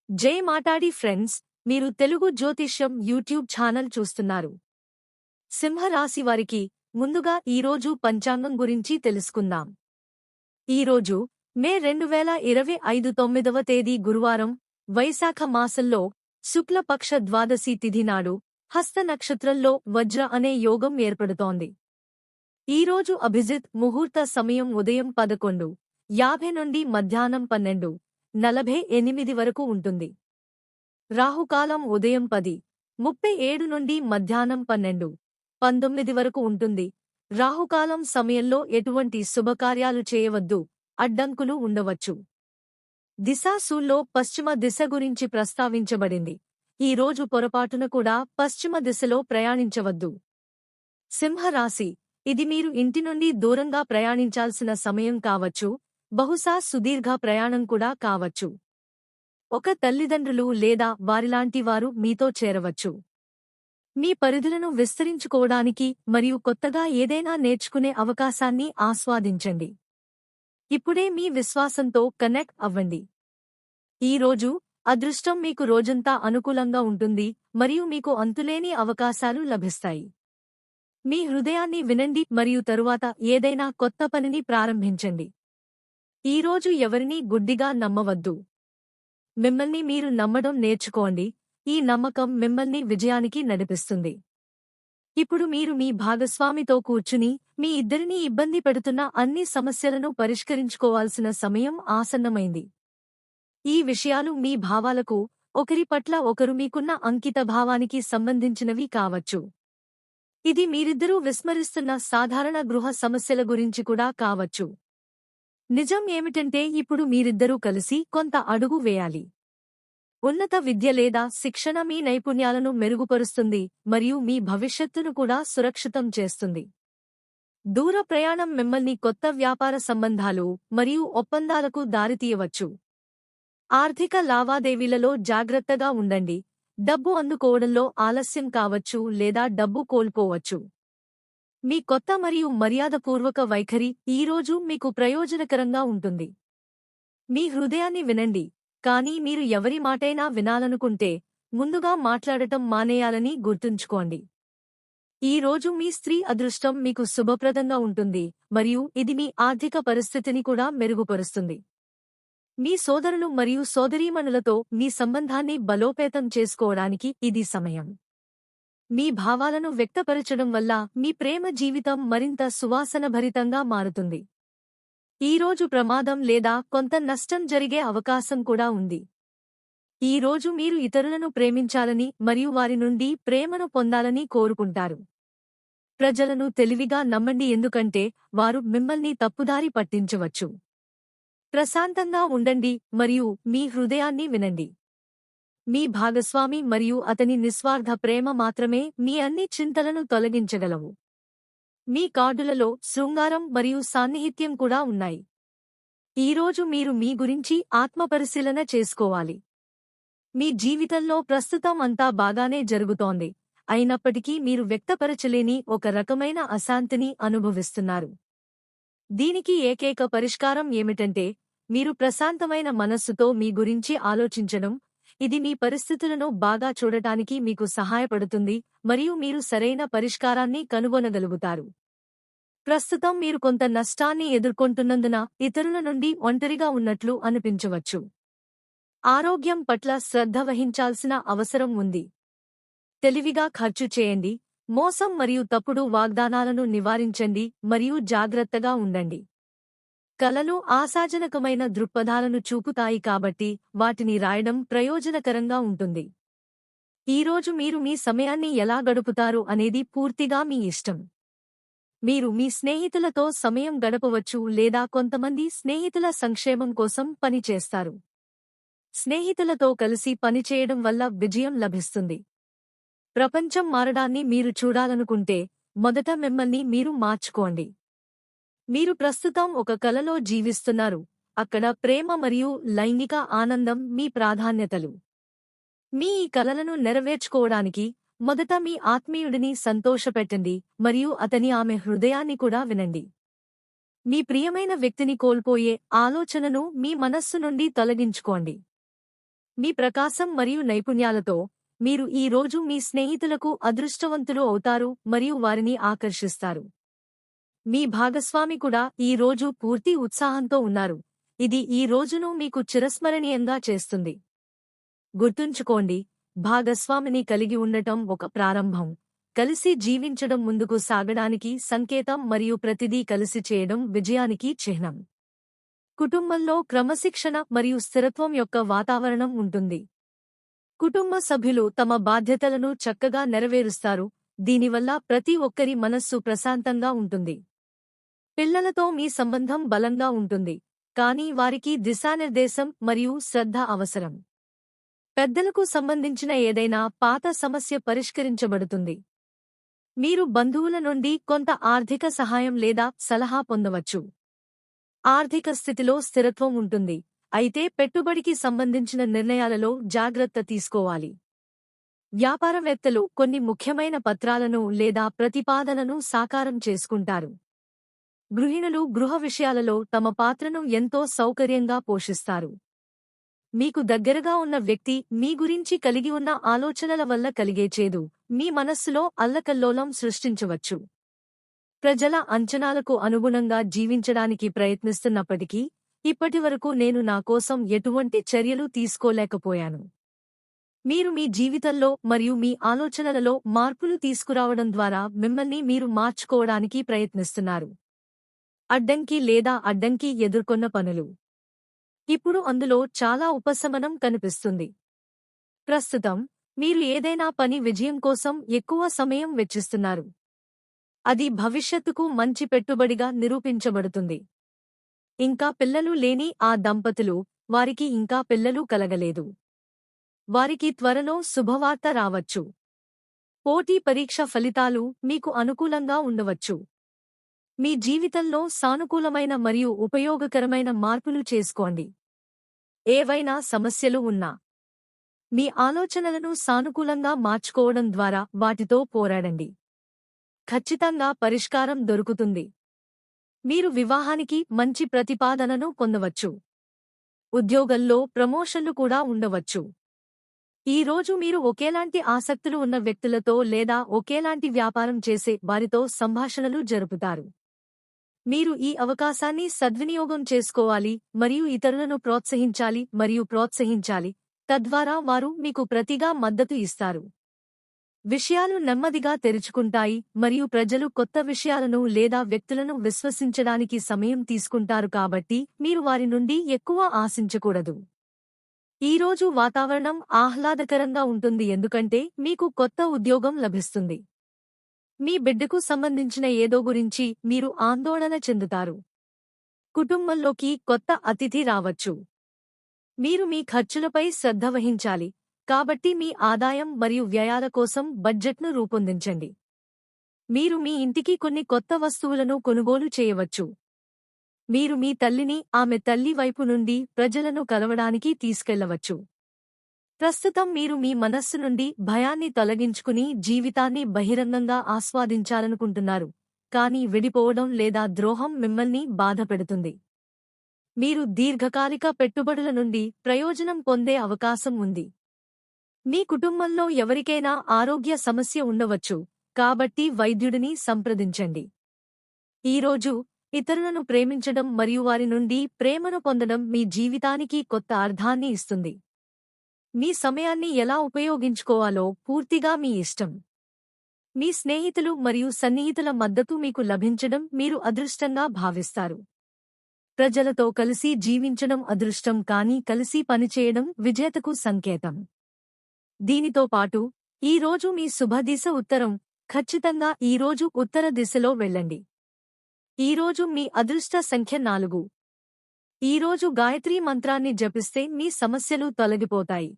జై మాటాడి ఫ్రెండ్స్, మీరు తెలుగు జ్యోతిష్యం యూట్యూబ్ ఛానల్ చూస్తున్నారు. సింహరాశి వారికి ముందుగా ఈరోజు పంచాంగం గురించి తెలుసుకుందాం. ఈరోజు మే 2025 9వ తేదీ గురువారం, వైశాఖ మాసంలో శుక్లపక్ష ద్వాదశి తిథి నాడు హస్త నక్షత్రంలో వజ్ర అనే యోగం ఏర్పడుతోంది. ఈరోజు అభిజిత్ ముహూర్త సమయం ఉదయం 11:50 నుండి మధ్యాహ్నం 12:48 వరకు ఉంటుంది. రాహుకాలం ఉదయం 10:37 నుండి మధ్యాహ్నం 12:19 వరకు ఉంటుంది. రాహుకాలం సమయంలో ఎటువంటి శుభకార్యాలు చేయవద్దు, అడ్డంకులు ఉండవచ్చు. దిశాశూల్లో పశ్చిమ దిశ గురించి ప్రస్తావించబడింది. ఈ రోజు పొరపాటున కూడా పశ్చిమ దిశలో ప్రయాణించవద్దు. సింహరాశి, ఇది మీరు ఇంటి నుండి దూరంగా ప్రయాణించాల్సిన సమయం కావచ్చు, బహుశా సుదీర్ఘ ప్రయాణం కూడా కావచ్చు. ఒక తల్లిదండ్రులు లేదా వారిలాంటి వారు మీతో చేరవచ్చు. మీ పరిధులను విస్తరించుకోవడానికి మరియు కొత్తగా ఏదైనా నేర్చుకునే అవకాశాన్ని ఆస్వాదించండి. ఇప్పుడే మీ విశ్వాసంతో కనెక్ట్ అవ్వండి. ఈ రోజు అదృష్టం మీకు రోజంతా అనుకూలంగా ఉంటుంది మరియు మీకు అంతులేని అవకాశాలు లభిస్తాయి. మీ హృదయాన్ని వినండి మరియు తరువాత ఏదైనా కొత్త పనిని ప్రారంభించండి. ఈ రోజు ఎవరినీ గుడ్డిగా నమ్మవద్దు. మిమ్మల్ని మీరు నమ్మడం నేర్చుకోండి. ఈ నమ్మకం మిమ్మల్ని విజయానికి నడిపిస్తుంది. ఇప్పుడు మీరు మీ భాగస్వామితో కూర్చుని మీ ఇద్దరినీ ఇబ్బంది పెడుతున్న అన్ని సమస్యలను పరిష్కరించుకోవాల్సిన సమయం ఆసన్నమైంది. ఈ విషయాలు మీ భావాలకు, ఒకరి పట్ల ఒకరు మీకున్న అంకిత భావానికి సంబంధించినవి కావచ్చు. ఇది మీరిద్దరూ విస్మరిస్తున్న సాధారణ గృహ సమస్యల గురించి కూడా కావచ్చు. నిజం ఏమిటంటే ఇప్పుడు మీరిద్దరూ కలిసి కొంత అడుగు వేయాలి. ఉన్నత విద్య లేదా శిక్షణ మీ నైపుణ్యాలను మెరుగుపరుస్తుంది మరియు మీ భవిష్యత్తును కూడా సురక్షితం చేస్తుంది. దూర ప్రయాణం మిమ్మల్ని కొత్త వ్యాపార సంబంధాలు మరియు ఒప్పందాలకు దారితీయవచ్చు. ఆర్థిక లావాదేవీలలో జాగ్రత్తగా ఉండండి. డబ్బు అందుకోవడంలో ఆలస్యం కావచ్చు లేదా డబ్బు కోల్పోవచ్చు. మీ కొత్త మరియు మర్యాదపూర్వక వైఖరి ఈరోజు మీకు ప్రయోజనకరంగా ఉంటుంది. మీ హృదయాన్ని వినండి, కానీ మీరు ఎవరి మాటైనా వినాలనుకుంటే ముందుగా మాట్లాడటం మానేయాలని గుర్తుంచుకోండి. ఈ రోజు మీ స్త్రీ అదృష్టం మీకు శుభప్రదంగా ఉంటుంది మరియు ఇది మీ ఆర్థిక పరిస్థితిని కూడా మెరుగుపరుస్తుంది. మీ సోదరులు మరియు సోదరీమణులతో మీ సంబంధాన్ని బలోపేతం చేసుకోవడానికి ఇది సమయం. మీ భావాలను వ్యక్తపరచడం వల్ల మీ ప్రేమ జీవితం మరింత సువాసనభరితంగా మారుతుంది. ఈరోజు ప్రమాదం లేదా కొంత నష్టం జరిగే అవకాశం కూడా ఉంది. ఈరోజు మీరు ఇతరులను ప్రేమించాలని మరియు వారి నుండి ప్రేమను పొందాలని కోరుకుంటారు. ప్రజలను తెలివిగా నమ్మండి, ఎందుకంటే వారు మిమ్మల్ని తప్పుదారి పట్టించవచ్చు. ప్రశాంతంగా ఉండండి మరియు మీ హృదయాన్ని వినండి. మీ భాగస్వామి మరియు అతని నిస్వార్థ ప్రేమ మాత్రమే మీ అన్ని చింతలను తొలగించగలవు. మీ కార్డులలో శృంగారం మరియు సాన్నిహిత్యం కూడా ఉన్నాయి. ఈరోజు మీరు మీ గురించి ఆత్మపరిశీలన చేసుకోవాలి. మీ జీవితంలో ప్రస్తుతం అంతా బాగానే జరుగుతోంది, అయినప్పటికీ మీరు వ్యక్తపరచలేని ఒక రకమైన అశాంతిని అనుభవిస్తున్నారు. దీనికి ఏకైక పరిష్కారం ఏమిటంటే మీరు ప్రశాంతమైన మనస్సుతో మీ గురించి ఆలోచించడం. ఇది మీ పరిస్థితులను బాగా చూడటానికి మీకు సహాయపడుతుంది మరియు మీరు సరైన పరిష్కారాన్ని కనుగొనగలుగుతారు. ప్రస్తుతం మీరు కొంత నష్టాన్ని ఎదుర్కొంటున్నందున ఇతరుల నుండి ఒంటరిగా ఉన్నట్లు అనిపించవచ్చు. ఆరోగ్యం పట్ల శ్రద్ధ వహించాల్సిన అవసరం ఉంది. తెలివిగా ఖర్చు చేయండి, మోసం మరియు తప్పుడు వాగ్దానాలను నివారించండి మరియు జాగ్రత్తగా ఉండండి. కలలు ఆశాజనకమైన దృక్పథాలను చూపుతాయి కాబట్టి వాటిని రాయడం ప్రయోజనకరంగా ఉంటుంది. ఈరోజు మీరు మీ సమయాన్ని ఎలా గడుపుతారు అనేది పూర్తిగా మీ ఇష్టం. మీరు మీ స్నేహితులతో సమయం గడపవచ్చు లేదా కొంతమంది స్నేహితుల సంక్షేమం కోసం పని చేస్తారు. స్నేహితులతో కలిసి పనిచేయడం వల్ల విజయం లభిస్తుంది. ప్రపంచం మారడాన్ని మీరు చూడాలనుకుంటే మొదట మిమ్మల్ని మీరు మార్చుకోండి. మీరు ప్రస్తుతం ఒక కలలో జీవిస్తున్నారు, అక్కడ ప్రేమ మరియు లైంగిక ఆనందం మీ ప్రాధాన్యతలు. మీ ఈ కలలను నెరవేర్చుకోవడానికి మొదట మీ ఆత్మీయుడిని సంతోషపెట్టండి మరియు ఆమె హృదయాన్ని కూడా వినండి. మీ ప్రియమైన వ్యక్తిని కోల్పోయే ఆలోచనను మీ మనస్సు నుండి తొలగించుకోండి. మీ ప్రకాశం మరియు నైపుణ్యాలతో మీరు ఈ రోజు మీ స్నేహితులకు అదృష్టవంతులు అవుతారు మరియు వారిని ఆకర్షిస్తారు. మీ భాగస్వామి కూడా ఈ రోజు పూర్తి ఉత్సాహంతో ఉన్నారు. ఇది ఈ రోజును మీకు చిరస్మరణీయంగా చేస్తుంది. గుర్తుంచుకోండి, భాగస్వామిని కలిగి ఉండటం ఒక ప్రారంభం. కలిసి జీవించడం ముందుకు సాగడానికి సంకేతం మరియు ప్రతిదీ కలిసి చేయడం విజయానికి చిహ్నం. కుటుంబంలో క్రమశిక్షణ మరియు స్థిరత్వం యొక్క వాతావరణం ఉంటుంది. కుటుంబ సభ్యులు తమ బాధ్యతలను చక్కగా నెరవేరుస్తారు, దీనివల్ల ప్రతి ఒక్కరి మనస్సు ప్రశాంతంగా ఉంటుంది. పిల్లలతో మీ సంబంధం బలంగా ఉంటుంది, కానీ వారికి దిశానిర్దేశం మరియు శ్రద్ధ అవసరం. పెద్దలకు సంబంధించిన ఏదైనా పాత సమస్య పరిష్కరించబడుతుంది. మీరు బంధువుల నుండి కొంత ఆర్థిక సహాయం లేదా సలహా పొందవచ్చు. ఆర్థిక స్థితిలో స్థిరత్వం ఉంటుంది, అయితే పెట్టుబడికి సంబంధించిన నిర్ణయాలలో జాగ్రత్త తీసుకోవాలి. వ్యాపారవేత్తలు కొన్ని ముఖ్యమైన పత్రాలను లేదా ప్రతిపాదనను సాకారం చేసుకుంటారు. గృహిణులు గృహ విషయాలలో తమ పాత్రను ఎంతో సౌకర్యంగా పోషిస్తారు. మీకు దగ్గరగా ఉన్న వ్యక్తి మీ గురించి కలిగి ఉన్న ఆలోచనల వల్ల కలిగే చేదు మీ మనస్సులో అల్లకల్లోలం సృష్టించవచ్చు. ప్రజల అంచనాలకు అనుగుణంగా జీవించడానికి ప్రయత్నిస్తున్నప్పటికీ ఇప్పటివరకు నేను నా కోసం ఎటువంటి చర్యలు తీసుకోలేకపోయాను. మీరు మీ జీవితంలో మరియు మీ ఆలోచనలలో మార్పులు తీసుకురావడం ద్వారా మిమ్మల్ని మీరు మార్చుకోవడానికి ప్రయత్నిస్తున్నారు. అడ్డంకి లేదా అడ్డంకి ఎదుర్కొన్న పనులు. ఇప్పుడు అందులో చాలా ఉపశమనం కనిపిస్తుంది. ప్రస్తుతం మీరు ఏదైనా పని విజయం కోసం ఎక్కువ సమయం వెచ్చిస్తున్నారు. అది భవిష్యత్తుకు మంచి పెట్టుబడిగా నిరూపించబడుతుంది. ఇంకా పిల్లలు లేని ఆ దంపతులు, వారికి ఇంకా పిల్లలు కలగలేదు. వారికి త్వరలో శుభవార్త రావచ్చు. పోటీ పరీక్ష ఫలితాలు మీకు అనుకూలంగా ఉండవచ్చు. మీ జీవితంలో సానుకూలమైన మరియు ఉపయోగకరమైన మార్పులు చేసుకోండి. ఏవైనా సమస్యలు ఉన్నా మీ ఆలోచనలను సానుకూలంగా మార్చుకోవడం ద్వారా వాటితో పోరాడండి. ఖచ్చితంగా పరిష్కారం దొరుకుతుంది. మీరు వివాహానికి మంచి ప్రతిపాదనను పొందవచ్చు. ఉద్యోగంలో ప్రమోషన్లు కూడా ఉండవచ్చు. ఈ రోజు మీరు ఒకేలాంటి ఆసక్తులు ఉన్న వ్యక్తులతో లేదా ఒకేలాంటి వ్యాపారం చేసే వారితో సంభాషణలు జరుపుతారు. మీరు ఈ అవకాశాన్ని సద్వినియోగం చేసుకోవాలి మరియు ఇతరులను ప్రోత్సహించాలి, తద్వారా వారు మీకు ప్రతిగా మద్దతు ఇస్తారు. విషయాలు నెమ్మదిగా తెరుచుకుంటాయి మరియు ప్రజలు కొత్త విషయాలను లేదా వ్యక్తులను విశ్వసించడానికి సమయం తీసుకుంటారు, కాబట్టి మీరు వారి నుండి ఎక్కువ ఆశించకూడదు. ఈ రోజు వాతావరణం ఆహ్లాదకరంగా ఉంటుంది ఎందుకంటే మీకు కొత్త ఉద్యోగం లభిస్తుంది. మీ బిడ్డకు సంబంధించిన ఏదో గురించి మీరు ఆందోళన చెందుతారు. కుటుంబంలోకి కొత్త అతిథి రావచ్చు. మీరు మీ ఖర్చులపై శ్రద్ధ వహించాలి, కాబట్టి మీ ఆదాయం మరియు వ్యయాల కోసం బడ్జెట్ను రూపొందించండి. మీరు మీ ఇంటికి కొన్ని కొత్త వస్తువులను కొనుగోలు చేయవచ్చు. మీరు మీ తల్లిని ఆమె తల్లి వైపు నుండి ప్రజలను కలవడానికి తీసుకెళ్లవచ్చు. ప్రస్తుతం మీరు మీ మనస్సు నుండి భయాన్ని తొలగించుకుని జీవితాన్ని బహిరంగంగా ఆస్వాదించాలనుకుంటున్నారు, కానీ విడిపోవడం లేదా ద్రోహం మిమ్మల్ని బాధపెడుతుంది. మీరు దీర్ఘకాలిక పెట్టుబడుల నుండి ప్రయోజనం పొందే అవకాశం ఉంది. మీ కుటుంబంలో ఎవరికైనా ఆరోగ్య సమస్య ఉండవచ్చు, కాబట్టి వైద్యుడిని సంప్రదించండి. ఈరోజు ఇతరులను ప్రేమించడం మరియు వారి నుండి ప్రేమను పొందడం మీ జీవితానికి కొత్త అర్థాన్ని ఇస్తుంది. మీ సమయాన్ని ఎలా ఉపయోగించుకోవాలో పూర్తిగా మీ ఇష్టం. మీ స్నేహితులు మరియు సన్నిహితుల మద్దతు మీకు లభించడం మీరు అదృష్టంగా భావిస్తారు. ప్రజలతో కలిసి జీవించడం అదృష్టం, కానీ కలిసి పనిచేయడం విజేతకు సంకేతం. దీనితో పాటు ఈ రోజు మీ శుభదిశ ఉత్తరం. ఖచ్చితంగా ఈ రోజు ఉత్తర దిశలో వెళ్ళండి. ఈ రోజు మీ అదృష్ట సంఖ్య 4. ఈ రోజు గాయత్రీ మంత్రాన్ని జపిస్తే మీ సమస్యలు తొలగిపోతాయి.